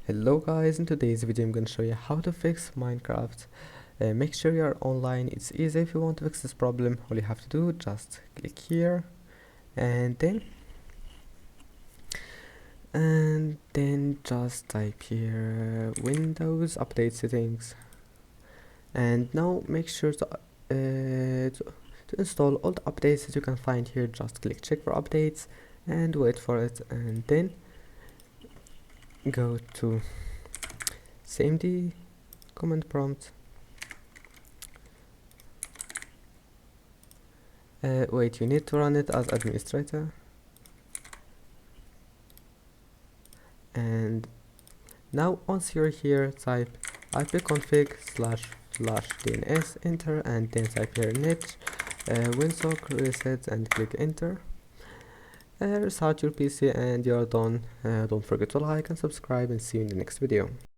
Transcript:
Hello guys, in today's video I'm going to show you how to fix Minecraft. Make sure you're online. It's easy. If you want to fix this problem, all you have to do, just click here and then just type here Windows Update Settings, and now make sure to install all the updates that you can find here. Just click check for updates and wait for it, and then go to cmd command prompt. Wait, you need to run it as administrator, and now once you're here, type ipconfig//dns, enter, and then type here net winsock reset and click enter. Restart your PC and you're done. Don't forget to like and subscribe, and see you in the next video.